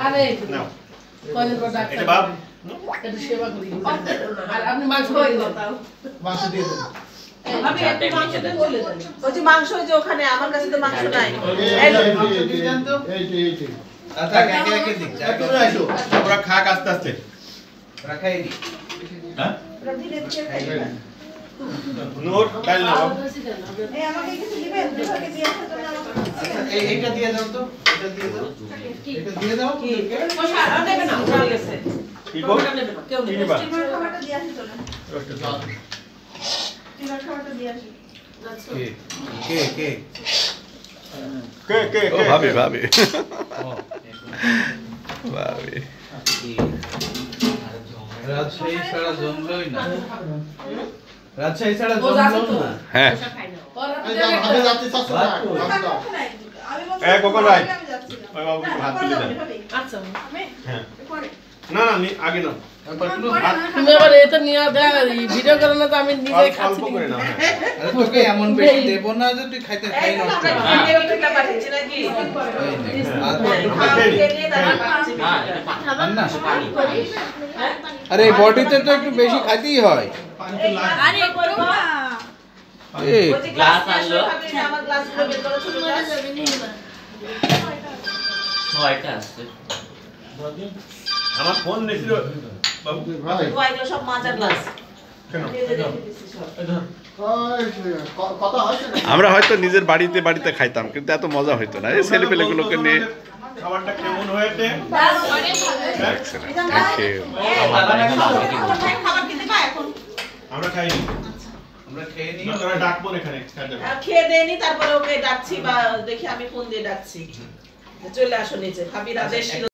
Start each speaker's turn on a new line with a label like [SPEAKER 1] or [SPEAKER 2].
[SPEAKER 1] আরে
[SPEAKER 2] নাও
[SPEAKER 1] কয়দিন পর ডাক্তার
[SPEAKER 2] এটা বাপ
[SPEAKER 1] এটা সেবা করি আর আপনি মাংস করে দিন
[SPEAKER 3] মাংস দিয়ে দেন
[SPEAKER 1] আমি একটু মাংস দিয়ে বলে দেন
[SPEAKER 4] ওই যে মাংস ওই যে ওখানে আমার কাছে তো মাংস নাই
[SPEAKER 3] এই
[SPEAKER 5] আচ্ছা কে কে দিক
[SPEAKER 3] তুমি আসো
[SPEAKER 2] ওরা খাক আস্তে আস্তে
[SPEAKER 5] রাখাই দি
[SPEAKER 2] হ্যাঁ
[SPEAKER 4] ওরা ধীরে ধীরে
[SPEAKER 2] নূর ডাল নাও
[SPEAKER 4] এই আমাকে কিছু দিবেন দুটোকে দিয়ে আসার জন্য আমাকে
[SPEAKER 5] এইটা দিয়ে দাও তো এটা দিয়ে দাও এটা দিয়ে দাও
[SPEAKER 4] কি পয়সা আর দেবে না উড়ে গেছে
[SPEAKER 2] কি গো
[SPEAKER 4] নেবে না কেউ নেবে
[SPEAKER 2] নিবা?
[SPEAKER 4] স্টিমার খাবারটা দিয়ে আসি চলে স্টিমার খাবারটা দিয়ে আসি
[SPEAKER 5] কে কে
[SPEAKER 2] কে কে
[SPEAKER 6] ও
[SPEAKER 2] কে
[SPEAKER 6] ভাবি ভাবি
[SPEAKER 5] ও
[SPEAKER 6] ভাবি
[SPEAKER 5] রাজশাহী ছাড়া জমলই না রাজশাহী ছাড়া
[SPEAKER 1] ও যাচ্ছে তো
[SPEAKER 5] জমলই না
[SPEAKER 6] হ্যাঁ
[SPEAKER 1] ওর
[SPEAKER 3] এই যে ভাবে যাচ্ছে সস্তা
[SPEAKER 4] আমি বলছি
[SPEAKER 2] এই কোকো নাই
[SPEAKER 4] আমি যাচ্ছি না
[SPEAKER 2] ওই বাবু হাত তুলে দেন
[SPEAKER 1] আচ্ছা
[SPEAKER 4] আমি
[SPEAKER 2] হ্যাঁ
[SPEAKER 4] পরে
[SPEAKER 2] না না আগে নাও
[SPEAKER 1] তুমি আবার এটা নিয়ে দেখ ভিডিও করে না তো আমি নিজে খাচ্ছি
[SPEAKER 2] অল্প করে নাও হ্যাঁ
[SPEAKER 5] আরে তোকে এমন বেশি দেব না যে তুই খাইতে খাই
[SPEAKER 4] এই তো
[SPEAKER 5] নষ্ট
[SPEAKER 4] আমরা ভিডিওটা পাঠিয়েছি নাকি
[SPEAKER 5] এই নে আর আর না আরে বডিতে তো একটু বেশি খাইতেই হয়
[SPEAKER 4] আরে একটু না
[SPEAKER 5] এই
[SPEAKER 4] গ্লাস আনলো আমার গ্লাসগুলো বের করো ছোট গ্লাস
[SPEAKER 7] ছয়টা আছে
[SPEAKER 2] আমার ফোন নেছিল বাবু
[SPEAKER 3] ভাই
[SPEAKER 4] ওইগুলো সব মাজার গ্লাস
[SPEAKER 2] কেন
[SPEAKER 3] কথা হচ্ছে না
[SPEAKER 6] আমরা হয়তো নিজের বাড়িতে বাড়িতে খাইতাম কিন্তু এত মজা হইতো না এই ছেলে পেলেগুলোকে নিয়ে
[SPEAKER 2] খাবারটা কেমন হয়েছে
[SPEAKER 6] Excellent. Thank you.
[SPEAKER 4] খাবার খেতে পায় এখন
[SPEAKER 2] আমরা খাইনি
[SPEAKER 5] আমরা খেয়ে নিই
[SPEAKER 2] তোরা ডাকবো এখানে খাওয়া যাবে
[SPEAKER 4] খেয়ে দেয়নি তারপরে ওকে ডাকছি বা দেখি আমি ফোন দিয়ে ডাকছি চলে আসো নিচে ভাবির আদেশ ছিল